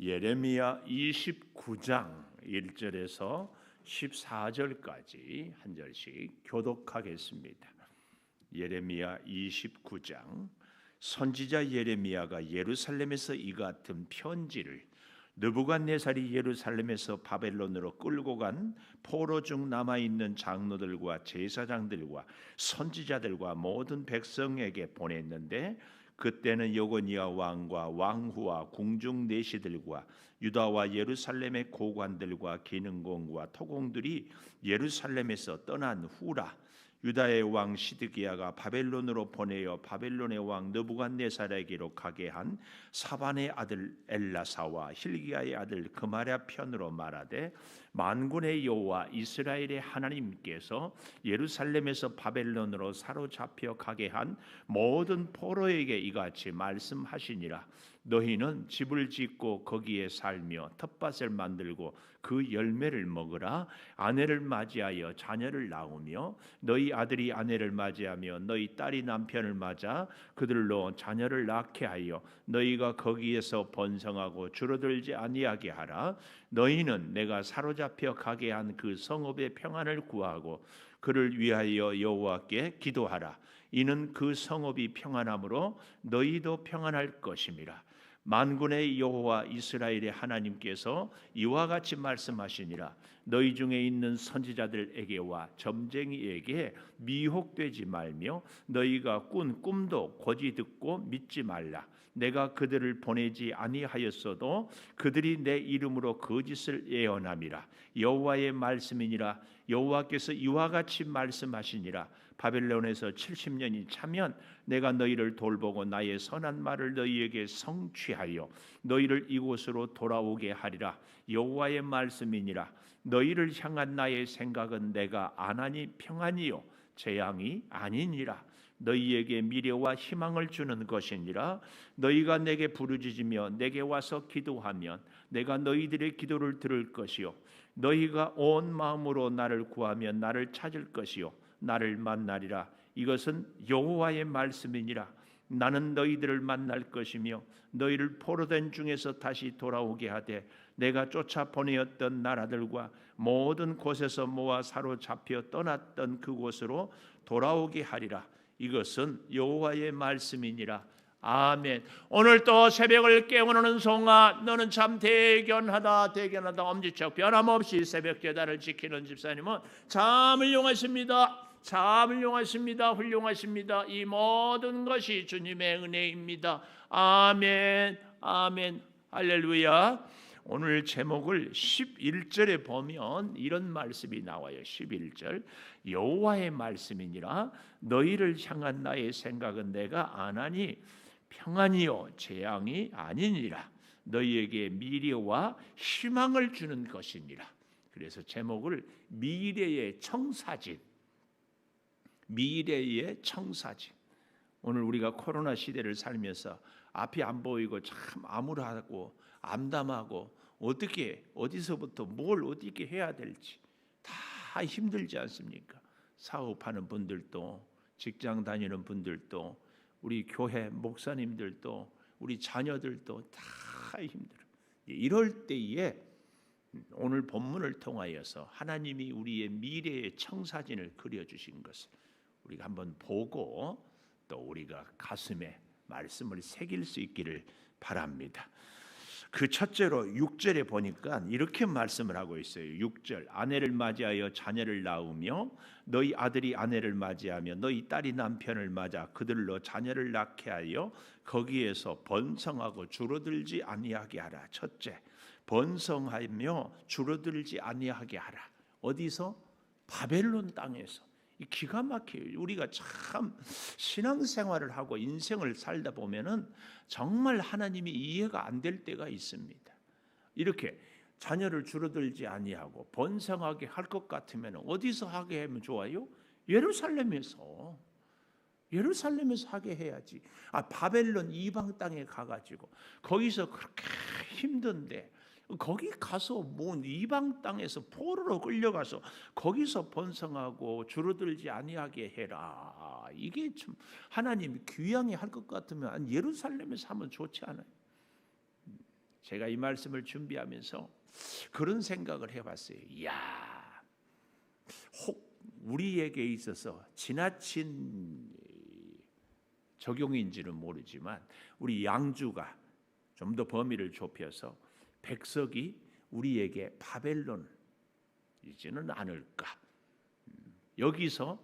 예레미야 29장 1절에서 14절까지 한 절씩 교독하겠습니다. 예레미야 29장. 선지자 예레미야가 예루살렘에서 이 같은 편지를 느부갓네살이 예루살렘에서 바벨론으로 끌고 간 포로 중 남아있는 장로들과 제사장들과 선지자들과 모든 백성에게 보냈는데, 그때는 여고니아 왕과 왕후와 궁중 내시들과 유다와 예루살렘의 고관들과 기능공과 토공들이 예루살렘에서 떠난 후라. 유다의 왕 시드기야가 바벨론으로 보내어 바벨론의 왕 느부갓네살에게로 가게 한 사반의 아들 엘라사와 hil기야의 아들 그마랴 편으로 말하되, 만군의 여호와 이스라엘의 하나님께서 예루살렘에서 바벨론으로 사로잡혀 가게 한 모든 포로에게 이같이 말씀하시니라. 너희는 집을 짓고 거기에 살며 텃밭을 만들고 그 열매를 먹으라. 아내를 맞이하여 자녀를 낳으며 너희 아들이 아내를 맞이하며 너희 딸이 남편을 맞아 그들로 자녀를 낳게 하여 너희가 거기에서 번성하고 줄어들지 아니하게 하라. 너희는 내가 사로잡혀 가게 한 그 성읍의 평안을 구하고 그를 위하여 여호와께 기도하라. 이는 그 성읍이 평안함으로 너희도 평안할 것임이라. 만군의 여호와 이스라엘의 하나님께서 이와 같이 말씀하시니라. 너희 중에 있는 선지자들에게와 점쟁이에게 미혹되지 말며 너희가 꾼 꿈도 고지 듣고 믿지 말라. 내가 그들을 보내지 아니하였어도 그들이 내 이름으로 거짓을 예언함이라. 여호와의 말씀이니라. 여호와께서 이와 같이 말씀하시니라. 바벨론에서 70년이 차면 내가 너희를 돌보고 나의 선한 말을 너희에게 성취하여 너희를 이곳으로 돌아오게 하리라. 여호와의 말씀이니라. 너희를 향한 나의 생각은 내가 안하니 평안이요 재앙이 아니니라. 너희에게 미래와 희망을 주는 것이니라. 너희가 내게 부르짖으며 내게 와서 기도하면 내가 너희들의 기도를 들을 것이요 너희가 온 마음으로 나를 구하면 나를 찾을 것이요 나를 만나리라. 이것은 여호와의 말씀이니라. 나는 너희들을 만날 것이며 너희를 포로된 중에서 다시 돌아오게 하되 내가 쫓아 보내었던 나라들과 모든 곳에서 모아 사로잡혀 떠났던 그곳으로 돌아오게 하리라. 이것은 여호와의 말씀이니라. 아멘. 오늘 또 새벽을 깨우는 송아, 너는 참 대견하다 대견하다. 엄지척 변함없이 새벽 제단을 지키는 집사님은 참 훌륭하십니다. 참 훌륭하십니다. 훌륭하십니다. 이 모든 것이 주님의 은혜입니다. 아멘. 아멘. 할렐루야. 오늘 제목을 11절에 보면 이런 말씀이 나와요. 11절. 여호와의 말씀이니라. 너희를 향한 나의 생각은 내가 안하니 평안이요 재앙이 아니니라. 너희에게 미래와 희망을 주는 것이니라. 그래서 제목을 미래의 청사진, 미래의 청사진. 오늘 우리가 코로나 시대를 살면서 앞이 안 보이고 참 암울하고 암담하고 어떻게 어디서부터 뭘 어떻게 해야 될지 다 힘들지 않습니까? 사업하는 분들도, 직장 다니는 분들도, 우리 교회 목사님들도, 우리 자녀들도 다 힘들어. 이럴 때에 오늘 본문을 통하여서 하나님이 우리의 미래의 청사진을 그려주신 것을 우리가 한번 보고 또 우리가 가슴에 말씀을 새길 수 있기를 바랍니다. 그 첫째로 6절에 보니까 이렇게 말씀을 하고 있어요. 6절. 아내를 맞이하여 자녀를 낳으며 너희 아들이 아내를 맞이하며 너희 딸이 남편을 맞아 그들로 자녀를 낳게 하여 거기에서 번성하고 줄어들지 아니하게 하라. 첫째, 번성하며 줄어들지 아니하게 하라. 어디서? 바벨론 땅에서. 기가 막혀요. 우리가 참 신앙생활을 하고 인생을 살다 보면은 정말 하나님이 이해가 안 될 때가 있습니다. 이렇게 자녀를 줄어들지 아니하고 번성하게 할 것 같으면 어디서 하게 하면 좋아요? 예루살렘에서 하게 해야지. 바벨론 이방 땅에 가가지고 거기서 그렇게 힘든데 거기 가서 뭔 이방 땅에서 포로로 끌려가서 거기서 번성하고 줄어들지 아니하게 해라. 이게 좀 하나님이 귀양이 할 것 같으면 예루살렘에서 하면 좋지 않아요? 제가 이 말씀을 준비하면서 그런 생각을 해봤어요. 이야, 혹 우리에게 있어서 지나친 적용인지는 모르지만 우리 양주가 좀 더 범위를 좁혀서 백석이 우리에게 바벨론이지는 않을까. 여기서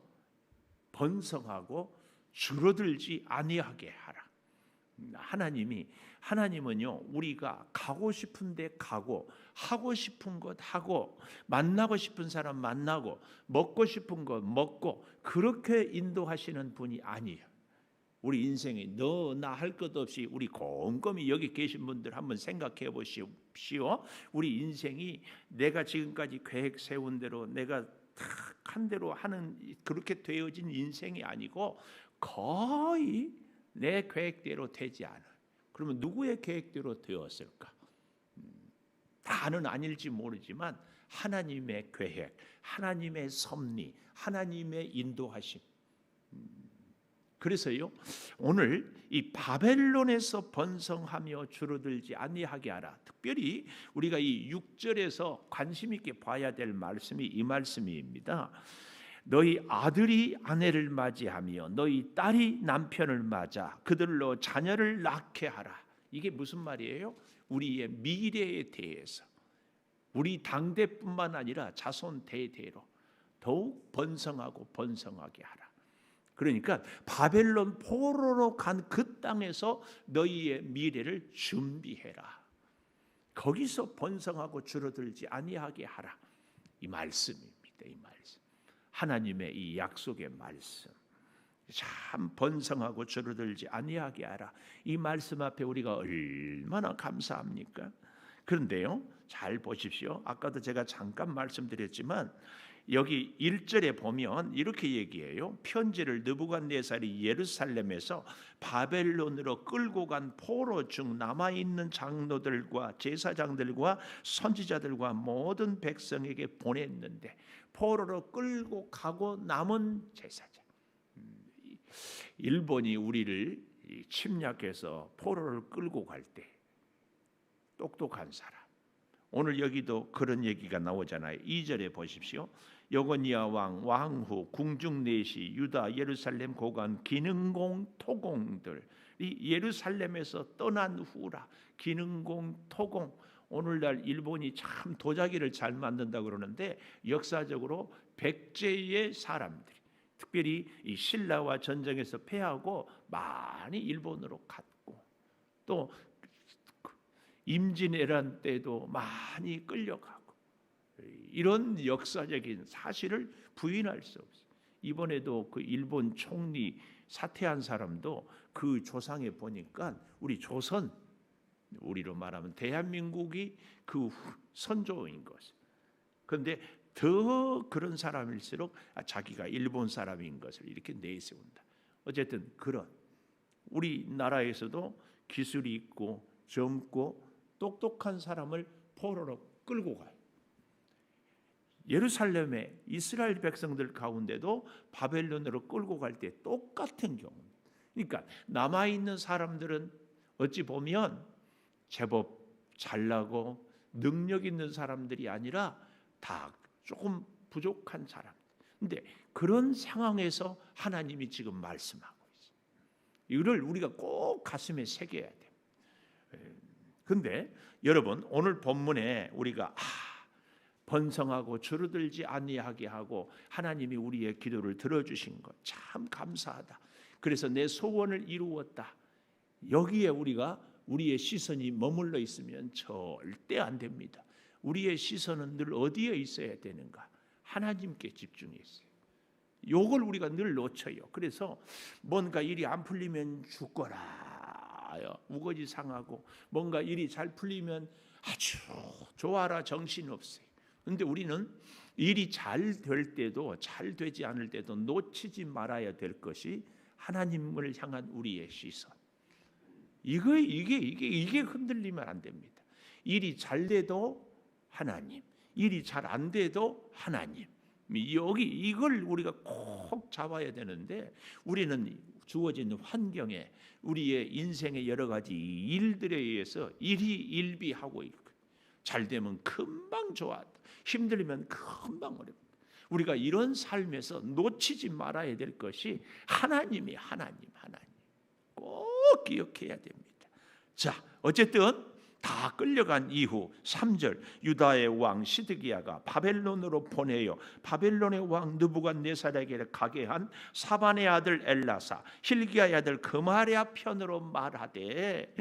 번성하고 줄어들지 아니하게 하라. 하나님은요, 우리가 가고 싶은데 가고, 하고 싶은 것 하고, 만나고 싶은 사람 만나고, 먹고 싶은 것 먹고, 그렇게 인도하시는 분이 아니에요. 우리 인생에 너 나 할 것 없이 우리 곰곰이 여기 계신 분들 한번 생각해 보십시오. 우리 인생이 내가 지금까지 계획 세운 대로 내가 탁 한 대로 하는 그렇게 되어진 인생이 아니고 거의 내 계획대로 되지 않아요. 그러면 누구의 계획대로 되었을까? 다는 아닐지 모르지만 하나님의 계획, 하나님의 섭리, 하나님의 인도하심. 그래서요, 오늘 이 바벨론에서 번성하며 줄어들지 아니하게 하라. 특별히 우리가 이 6절에서 관심 있게 봐야 될 말씀이 이 말씀입니다. 너희 아들이 아내를 맞이하며 너희 딸이 남편을 맞아 그들로 자녀를 낳게 하라. 이게 무슨 말이에요? 우리의 미래에 대해서 우리 당대뿐만 아니라 자손 대대로 더욱 번성하고 번성하게 하라. 그러니까 바벨론 포로로 간 그 땅에서 너희의 미래를 준비해라. 거기서 번성하고 줄어들지 아니하게 하라. 이 말씀입니다. 이 말씀. 하나님의 이 약속의 말씀. 참 번성하고 줄어들지 아니하게 하라. 이 말씀 앞에 우리가 얼마나 감사합니까? 그런데요, 잘 보십시오. 아까도 제가 잠깐 말씀드렸지만 여기 1절에 보면 이렇게 얘기해요. 편지를 느부갓네살이 예루살렘에서 바벨론으로 끌고 간 포로 중 남아있는 장로들과 제사장들과 선지자들과 모든 백성에게 보냈는데 포로로 끌고 가고 남은 제사장. 일본이 우리를 침략해서 포로를 끌고 갈 때 똑똑한 사람. 오늘 여기도 그런 얘기가 나오잖아요. 2절에 보십시오. 여고니아 왕후 궁중내시 유다 예루살렘 고관 기능공 토공들이 예루살렘에서 떠난 후라. 기능공 토공. 오늘날 일본이 참 도자기를 잘 만든다 그러는데 역사적으로 백제의 사람들이 특별히 이 신라와 전쟁에서 패하고 많이 일본으로 갔고 또 임진왜란 때도 많이 끌려가고 이런 역사적인 사실을 부인할 수 없어요. 이번에도 그 일본 총리 사퇴한 사람도 그 조상에 보니까 우리 조선, 우리로 말하면 대한민국이 그 선조인 것을. 그런데 더 그런 사람일수록 자기가 일본 사람인 것을 이렇게 내세운다. 어쨌든 그런 우리나라에서도 기술이 있고 젊고 똑똑한 사람을 포로로 끌고 가요. 예루살렘의 이스라엘 백성들 가운데도 바벨론으로 끌고 갈 때 똑같은 경우. 그러니까 남아 있는 사람들은 어찌 보면 제법 잘나고 능력 있는 사람들이 아니라 다 조금 부족한 사람. 근데 그런 상황에서 하나님이 지금 말씀하고 있어요. 이거를 우리가 꼭 가슴에 새겨야 돼요. 근데 여러분 오늘 본문에 우리가 번성하고 줄어들지 아니하게 하고 하나님이 우리의 기도를 들어주신 것 참 감사하다. 그래서 내 소원을 이루었다. 여기에 우리의 시선이 머물러 있으면 절대 안 됩니다. 우리의 시선은 늘 어디에 있어야 되는가? 하나님께 집중해 있어요. 요걸 우리가 늘 놓쳐요. 그래서 뭔가 일이 안 풀리면 죽거라, 우거지 상하고 뭔가 일이 잘 풀리면 아주 좋아라, 정신없어요. 그런데 우리는 일이 잘 될 때도 잘 되지 않을 때도 놓치지 말아야 될 것이 하나님을 향한 우리의 시선. 이게 흔들리면 안 됩니다. 일이 잘 돼도 하나님, 일이 잘 안 돼도 하나님. 이걸 우리가 꼭 잡아야 되는데 우리는 주어진 환경에 우리의 인생의 여러 가지 일들에 의해서 일희일비하고 있고, 잘 되면 금방 좋아, 힘들면 금방 어렵다. 우리가 이런 삶에서 놓치지 말아야 될 것이 하나님 꼭 기억해야 됩니다. 자, 어쨌든 다 끌려간 이후 3절, 유다의 왕 시드기야가 바벨론으로 보내요. 바벨론의 왕 느부갓네살에게 가게 한 사반의 아들 엘라사, hil기야의 아들 그마랴 편으로 말하되,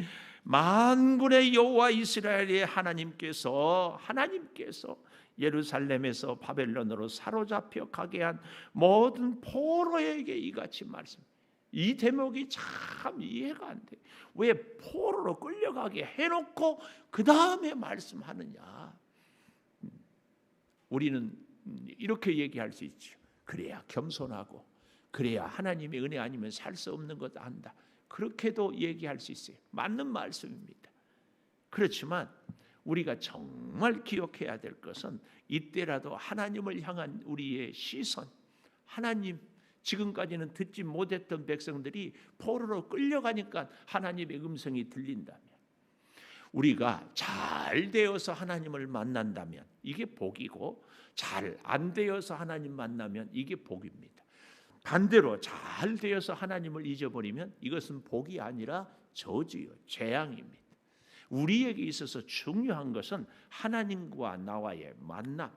만군의 여호와 이스라엘의 하나님께서 예루살렘에서 바벨론으로 사로잡혀 가게 한 모든 포로에게 이같이 말씀. 이 대목이 참 이해가 안 돼. 왜 포로로 끌려가게 해놓고 그 다음에 말씀하느냐? 우리는 이렇게 얘기할 수 있죠. 그래야 겸손하고, 그래야 하나님의 은혜 아니면 살 수 없는 것 안다. 그렇게도 얘기할 수 있어요. 맞는 말씀입니다. 그렇지만 우리가 정말 기억해야 될 것은, 이때라도 하나님을 향한 우리의 시선, 하나님, 지금까지는 듣지 못했던 백성들이 포로로 끌려가니까 하나님의 음성이 들린다면, 우리가 잘 되어서 하나님을 만난다면 이게 복이고, 잘 안 되어서 하나님 만나면 이게 복입니다. 반대로 잘 되어서 하나님을 잊어버리면 이것은 복이 아니라 저주요, 재앙입니다. 우리에게 있어서 중요한 것은 하나님과 나와의 만남.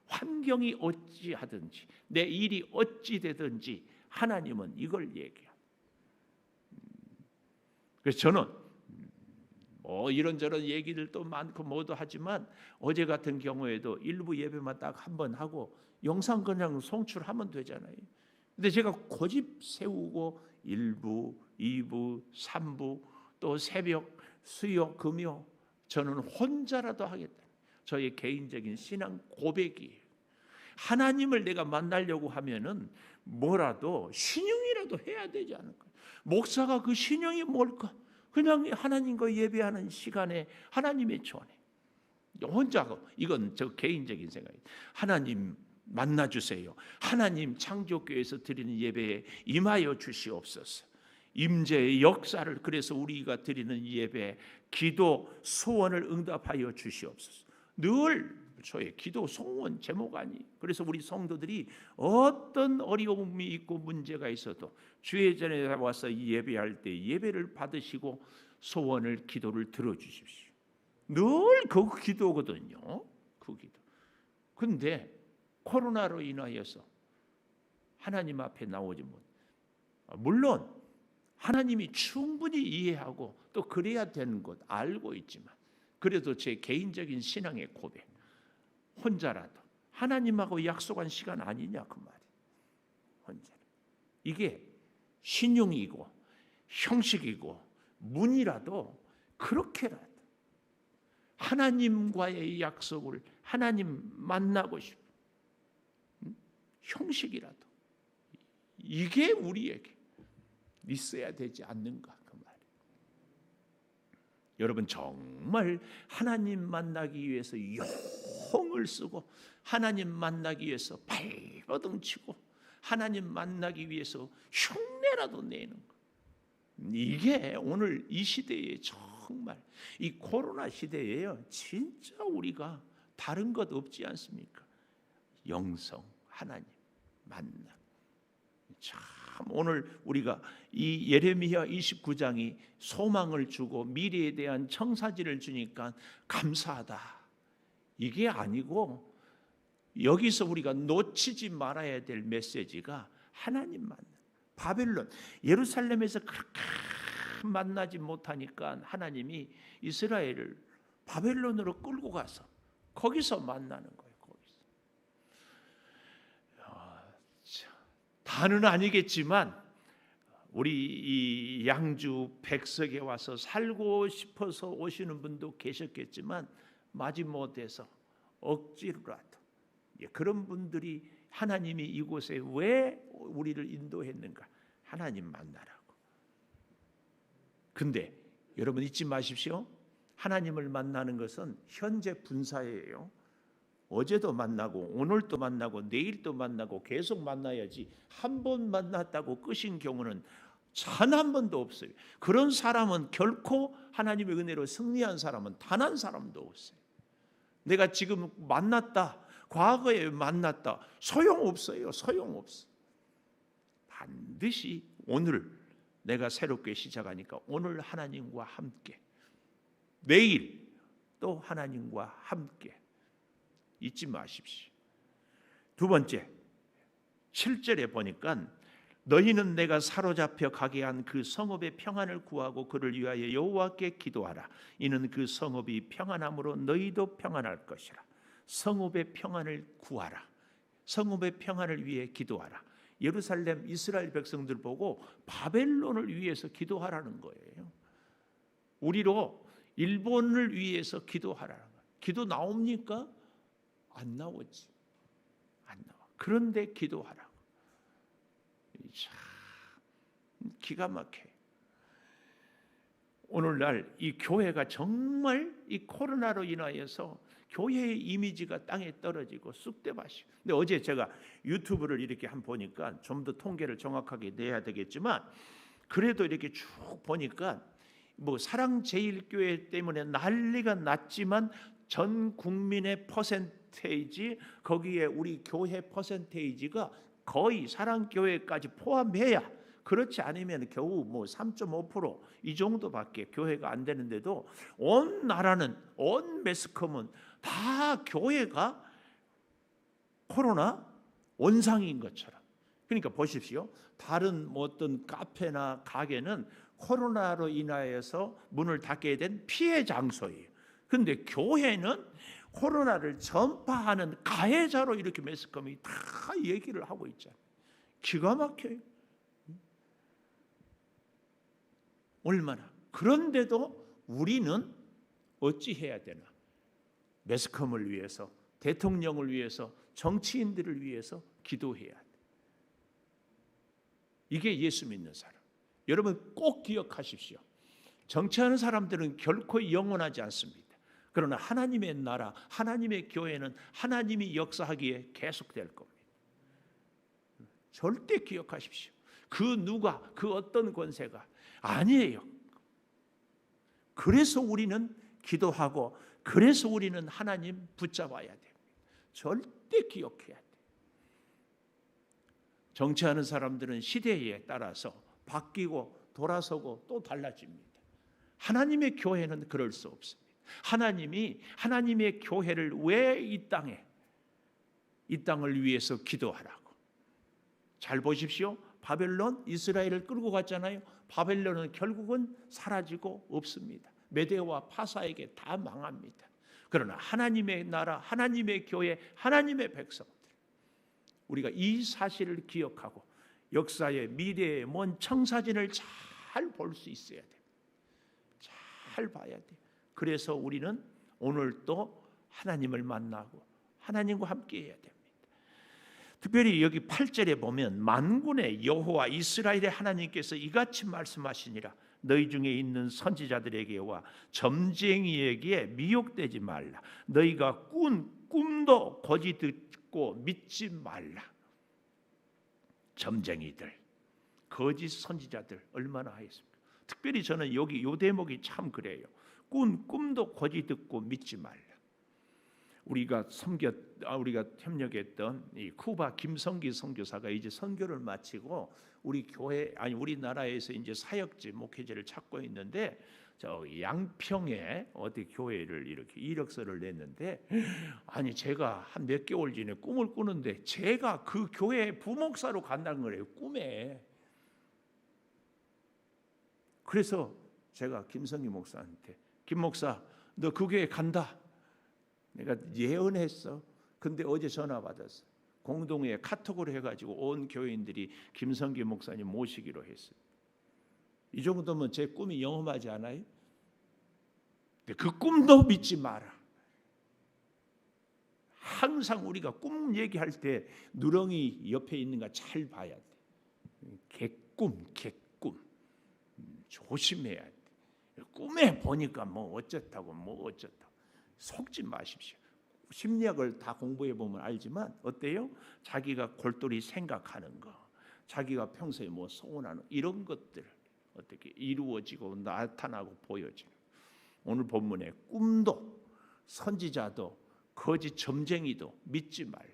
환경이 어찌하든지, 내 일이 어찌 되든지 하나님은 이걸 얘기합니다. 그래서 저는 이런저런 얘기들도 많고 뭐도 하지만, 어제 같은 경우에도 일부 예배만 딱 한 번 하고 영상 그냥 송출하면 되잖아요. 근데 제가 고집 세우고 1부, 2부, 3부, 또 새벽, 수요, 금요, 저는 혼자라도 하겠다. 저의 개인적인 신앙 고백이에요. 하나님을 내가 만나려고 하면은 뭐라도 신용이라도 해야 되지 않을까? 목사가 그 신용이 뭘까? 그냥 하나님과 예배하는 시간에 하나님의 전에 혼자 하고, 이건 저 개인적인 생각이에요. 하나님 만나주세요. 하나님 창조교회에서 드리는 예배에 임하여 주시옵소서. 임재의 역사를, 그래서 우리가 드리는 예배, 기도, 소원을 응답하여 주시옵소서. 늘 저의 기도, 소원, 제목 아니. 그래서 우리 성도들이 어떤 어려움이 있고 문제가 있어도 주의 전에 와서 예배할 때 예배를 받으시고 소원을, 기도를 들어주십시오. 늘 그 기도거든요. 그 기도. 근데 코로나로 인하여서 하나님 앞에 나오지 못. 물론 하나님이 충분히 이해하고 또 그래야 되는 것 알고 있지만, 그래도 제 개인적인 신앙의 고백, 혼자라도 하나님하고 약속한 시간 아니냐 그 말이. 혼자. 이게 신용이고 형식이고 문이라도 그렇게라도 하나님과의 약속을, 하나님 만나고 싶어. 형식이라도 이게 우리에게 있어야 되지 않는가 그 말이에요. 여러분, 정말 하나님 만나기 위해서 영을 쓰고, 하나님 만나기 위해서 발버둥 치고, 하나님 만나기 위해서 흉내라도 내는 것, 이게 오늘 이 시대에 정말, 이 코로나 시대에요, 진짜 우리가 다른 것 없지 않습니까? 영성, 하나님 만남. 참 오늘 우리가 이 예레미야 29장이 소망을 주고 미래에 대한 청사진을 주니까 감사하다, 이게 아니고, 여기서 우리가 놓치지 말아야 될 메시지가 하나님 만남. 바벨론, 예루살렘에서 그렇게 만나지 못하니까 하나님이 이스라엘을 바벨론으로 끌고 가서 거기서 만나는 거예요. 다는 아니겠지만 우리 이 양주 백석에 와서 살고 싶어서 오시는 분도 계셨겠지만 마지못해서 억지로라도, 그런 분들이 하나님이 이곳에 왜 우리를 인도했는가? 하나님 만나라고. 근데 여러분 잊지 마십시오. 하나님을 만나는 것은 현재 분사예요. 어제도 만나고 오늘도 만나고 내일도 만나고 계속 만나야지 한 번 만났다고 끝인 경우는 단 한 번도 없어요. 그런 사람은 결코 하나님의 은혜로 승리한 사람은 단 한 사람도 없어요. 내가 지금 만났다, 과거에 만났다, 소용없어요. 소용없어. 반드시 오늘 내가 새롭게 시작하니까 오늘 하나님과 함께, 내일 또 하나님과 함께 잊지 마십시오. 두 번째, 7절에 보니까 너희는 내가 사로잡혀 가게 한 그 성읍의 평안을 구하고 그를 위하여 여호와께 기도하라. 이는 그 성읍이 평안함으로 너희도 평안할 것이라. 성읍의 평안을 구하라. 성읍의 평안을 위해 기도하라. 예루살렘 이스라엘 백성들 보고 바벨론을 위해서 기도하라는 거예요. 우리로 일본을 위해서 기도하라는 거예요. 기도 나옵니까? 안 나오지. 안 나와. 그런데 기도하라고. 참 기가 막혀요. 오늘날 이 교회가 정말 이 코로나로 인하여서 교회의 이미지가 땅에 떨어지고 쑥대밭이고. 근데 어제 제가 유튜브를 이렇게 한번 보니까 좀 더 통계를 정확하게 내야 되겠지만 그래도 이렇게 쭉 보니까 뭐 사랑제일교회 때문에 난리가 났지만 전 국민의 퍼센테이지, 거기에 우리 교회 퍼센테이지가 거의 사랑교회까지 포함해야, 그렇지 않으면 겨우 뭐 3.5% 이 정도밖에 교회가 안 되는데도 온 나라는, 온 매스컴은 다 교회가 코로나 원상인 것처럼. 그러니까 보십시오. 다른 뭐 어떤 카페나 가게는 코로나로 인하여서 문을 닫게 된 피해 장소예요. 그런데 교회는 코로나를 전파하는 가해자로 이렇게 매스컴이 다 얘기를 하고 있잖아요. 기가 막혀요. 얼마나. 그런데도 우리는 어찌 해야 되나? 매스컴을 위해서, 대통령을 위해서, 정치인들을 위해서 기도해야 돼. 이게 예수 믿는 사람. 여러분 꼭 기억하십시오. 정치하는 사람들은 결코 영원하지 않습니다. 그러나 하나님의 나라, 하나님의 교회는 하나님이 역사하기에 계속될 겁니다. 절대 기억하십시오. 그 누가, 그 어떤 권세가 아니에요. 그래서 우리는 기도하고, 그래서 우리는 하나님 붙잡아야 됩니다. 절대 기억해야 돼요. 정치하는 사람들은 시대에 따라서 바뀌고 돌아서고 또 달라집니다. 하나님의 교회는 그럴 수 없습니다. 하나님이 하나님의 교회를 왜 이 땅을 위해서 기도하라고. 잘 보십시오. 바벨론, 이스라엘을 끌고 갔잖아요. 바벨론은 결국은 사라지고 없습니다. 메대와 파사에게 다 망합니다. 그러나 하나님의 나라, 하나님의 교회, 하나님의 백성들, 우리가 이 사실을 기억하고 역사의 미래의 먼 청사진을 잘 볼 수 있어야 됩니다. 잘 봐야 돼요. 그래서 우리는 오늘 또 하나님을 만나고 하나님과 함께 해야 됩니다. 특별히 여기 8절에 보면 만군의 여호와 이스라엘의 하나님께서 이같이 말씀하시니라. 너희 중에 있는 선지자들에게와 점쟁이에게 미혹되지 말라. 너희가 꾼 꿈도 거짓 듣고 믿지 말라. 점쟁이들, 거짓 선지자들 얼마나 하였습니까? 특별히 저는 여기 요 대목이 참 그래요. 꾼 꿈도 거짓 듣고 믿지 말라. 우리가 협력했던 이 쿠바 김성기 선교사가 이제 선교를 마치고 우리 교회, 아니 우리나라에서 이제 사역지 목회자를 찾고 있는데, 저 양평에 어디 교회를 이렇게 이력서를 냈는데, 아니 제가 한 몇 개월 전에 꿈을 꾸는데 제가 그 교회 부목사로 간다는 거예요, 꿈에. 그래서 제가 김성기 목사한테, 김 목사 너 그 교회 간다. 내가 예언했어. 근데 어제 전화 받았어. 공동회에 카톡으로 해가지고 온 교인들이 김성기 목사님 모시기로 했어요. 이 정도면 제 꿈이 영험하지 않아요? 그 꿈도 믿지 마라. 항상 우리가 꿈 얘기할 때 누렁이 옆에 있는가 잘 봐야 돼. 개꿈 조심해야 돼. 꿈에 보니까 뭐 어쩌다고 속지 마십시오. 심리학을 다 공부해 보면 알지만 어때요? 자기가 골똘히 생각하는 거, 자기가 평소에 뭐 소원하는 이런 것들 어떻게 이루어지고 나타나고 보여지는. 오늘 본문에 꿈도 선지자도 거짓 점쟁이도 믿지 말라.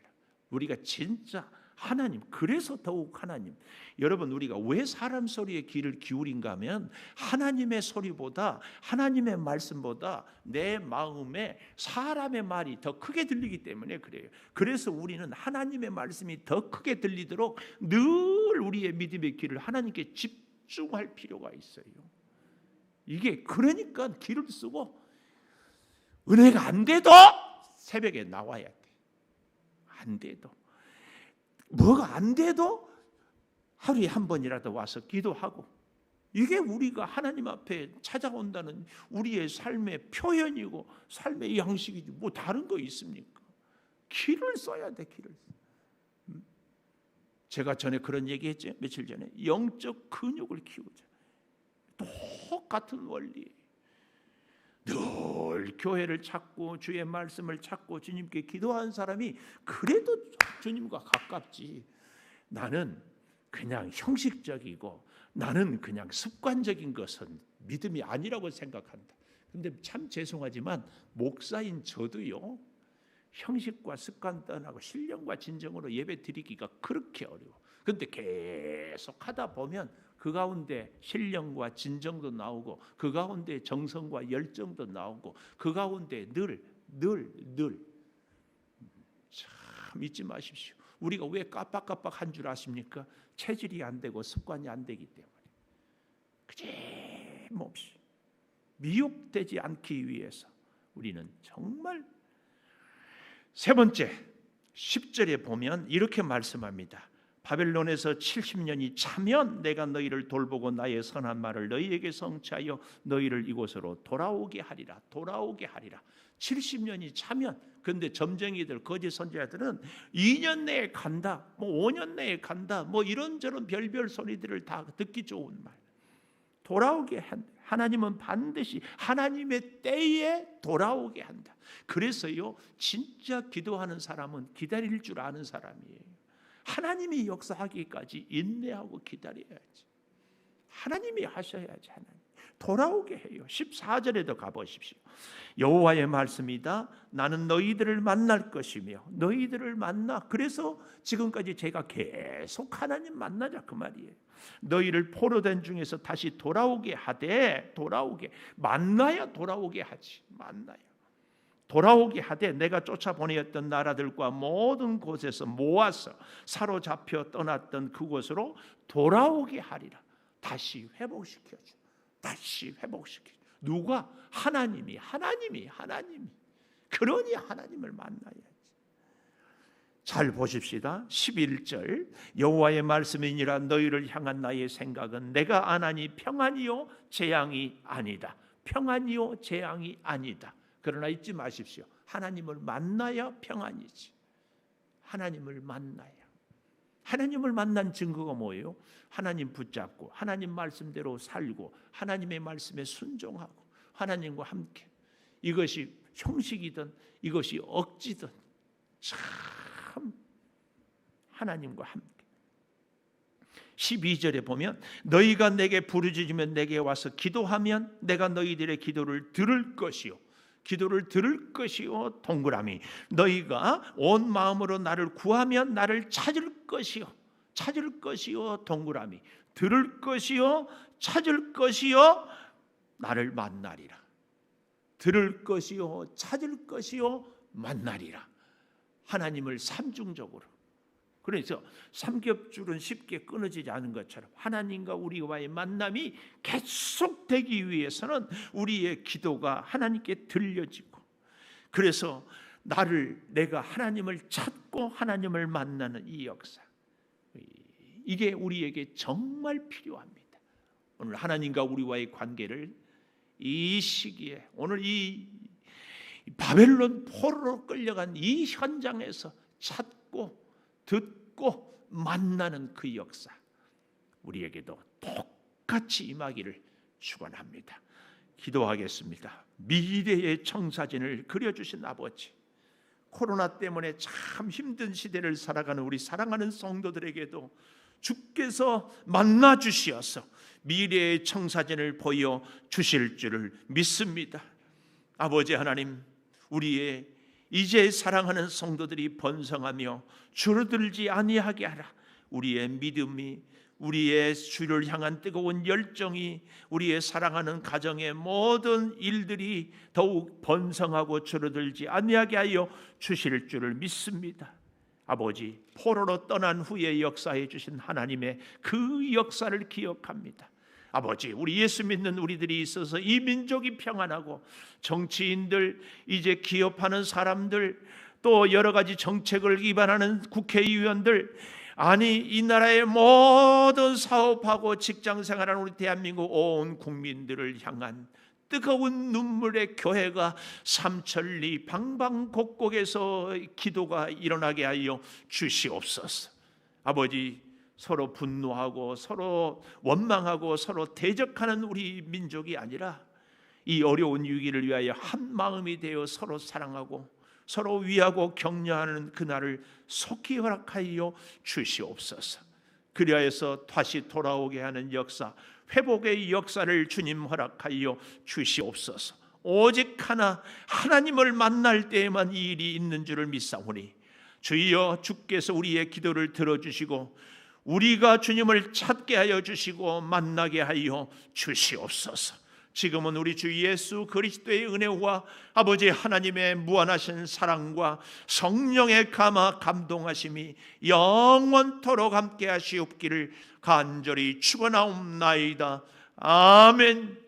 우리가 진짜 하나님, 그래서 더욱 하나님. 여러분, 우리가 왜 사람 소리에 귀를 기울인가 하면 하나님의 소리보다, 하나님의 말씀보다 내 마음에 사람의 말이 더 크게 들리기 때문에 그래요. 그래서 우리는 하나님의 말씀이 더 크게 들리도록 늘 우리의 믿음의 귀를 하나님께 집중할 필요가 있어요. 이게 그러니까 귀를 쓰고 은혜가 안 돼도 새벽에 나와야 돼. 안 돼도, 뭐가 안 돼도 하루에 한 번이라도 와서 기도하고, 이게 우리가 하나님 앞에 찾아온다는 우리의 삶의 표현이고 삶의 양식이지 뭐 다른 거 있습니까? 기를 써야 돼. 기를. 제가 전에 그런 얘기했죠. 며칠 전에 영적 근육을 키우자. 똑같은 원리. 늘 교회를 찾고 주의 말씀을 찾고 주님께 기도하는 사람이 그래도 주님과 가깝지. 나는 그냥 형식적이고 나는 그냥 습관적인 것은 믿음이 아니라고 생각한다. 근데 참 죄송하지만 목사인 저도요, 형식과 습관 떠나고 신령과 진정으로 예배 드리기가 그렇게 어려워. 근데 계속 하다 보면 그 가운데 신령과 진정도 나오고 그 가운데 정성과 열정도 나오고 그 가운데 늘 참 잊지 마십시오. 우리가 왜 깜빡깜빡한 줄 아십니까? 체질이 안 되고 습관이 안 되기 때문에. 그짐없이 미혹되지 않기 위해서 우리는 정말. 세 번째 10절에 보면 이렇게 말씀합니다. 바벨론에서 70년이 차면 내가 너희를 돌보고 나의 선한 말을 너희에게 성취하여 너희를 이곳으로 돌아오게 하리라. 돌아오게 하리라. 70년이 차면. 근데 점쟁이들, 거짓 선지자들은 2년 내에 간다, 뭐 5년 내에 간다, 뭐 이런저런 별별 소리들을 다 듣기 좋은 말. 돌아오게 한다. 하나님은 반드시 하나님의 때에 돌아오게 한다. 그래서요, 진짜 기도하는 사람은 기다릴 줄 아는 사람이에요. 하나님이 역사하기까지 인내하고 기다려야지. 하나님이 하셔야지. 하나님 돌아오게 해요. 14절에도 가보십시오. 여호와의 말씀이다. 나는 너희들을 만날 것이며 너희들을 만나. 그래서 지금까지 제가 계속 하나님 만나자 그 말이에요. 너희를 포로된 중에서 다시 돌아오게 하되, 돌아오게, 만나야 돌아오게 하지. 만나야 돌아오게 하되 내가 쫓아보내었던 나라들과 모든 곳에서 모아서 사로잡혀 떠났던 그곳으로 돌아오게 하리라. 다시 회복시켜줘. 다시 회복시켜줘. 누가? 하나님이. 그러니 하나님을 만나야지. 잘 보십시다. 11절 여호와의 말씀이니라. 너희를 향한 나의 생각은 내가 아나니 평안이요 재앙이 아니다. 평안이요 재앙이 아니다. 그러나 잊지 마십시오. 하나님을 만나야 평안이지. 하나님을 만나야. 하나님을 만난 증거가 뭐예요? 하나님 붙잡고 하나님 말씀대로 살고 하나님의 말씀에 순종하고 하나님과 함께. 이것이 형식이든 이것이 억지든 참 하나님과 함께. 12절에 보면 너희가 내게 부르짖으면 내게 와서 기도하면 내가 너희들의 기도를 들을 것이요. 기도를 들을 것이요. 동그라미. 너희가 온 마음으로 나를 구하면 나를 찾을 것이요. 찾을 것이요. 동그라미. 들을 것이요. 찾을 것이요. 나를 만나리라. 들을 것이요. 찾을 것이요. 만나리라. 하나님을 삼중적으로. 그래서 삼겹줄은 쉽게 끊어지지 않은 것처럼 하나님과 우리와의 만남이 계속되기 위해서는 우리의 기도가 하나님께 들려지고, 그래서 내가 하나님을 찾고 하나님을 만나는 이 역사, 이게 우리에게 정말 필요합니다. 오늘 하나님과 우리와의 관계를 이 시기에, 오늘 이 바벨론 포로로 끌려간 이 현장에서 찾고 듣고 만나는 그 역사, 우리에게도 똑같이 임하기를 축원합니다. 기도하겠습니다. 미래의 청사진을 그려주신 아버지, 코로나 때문에 참 힘든 시대를 살아가는 우리 사랑하는 성도들에게도 주께서 만나 주시어서 미래의 청사진을 보여 주실 줄을 믿습니다. 아버지 하나님, 우리의 이제 사랑하는 성도들이 번성하며 줄어들지 아니하게 하라. 우리의 믿음이, 우리의 주를 향한 뜨거운 열정이, 우리의 사랑하는 가정의 모든 일들이 더욱 번성하고 줄어들지 아니하게 하여 주실 줄을 믿습니다. 아버지, 포로로 떠난 후에 역사해 주신 하나님의 그 역사를 기억합니다. 아버지, 우리 예수 믿는 우리들이 있어서 이 민족이 평안하고 정치인들, 이제 기업하는 사람들, 또 여러 가지 정책을 위반하는 국회의원들, 아니 이 나라의 모든 사업하고 직장생활하는 우리 대한민국 온 국민들을 향한 뜨거운 눈물의 교회가 삼천리 방방곡곡에서 기도가 일어나게 하여 주시옵소서. 아버지, 서로 분노하고 서로 원망하고 서로 대적하는 우리 민족이 아니라 이 어려운 위기를 위하여 한 마음이 되어 서로 사랑하고 서로 위하고 격려하는 그날을 속히 허락하여 주시옵소서. 그리하여서 다시 돌아오게 하는 역사, 회복의 역사를 주님 허락하여 주시옵소서. 오직 하나님을 만날 때에만 이 일이 있는 줄을 믿사오니 주여, 주께서 우리의 기도를 들어주시고 우리가 주님을 찾게 하여 주시고 만나게 하여 주시옵소서. 지금은 우리 주 예수 그리스도의 은혜와 아버지 하나님의 무한하신 사랑과 성령의 감동하심이 영원토록 함께 하시옵기를 간절히 축원하옵나이다. 아멘.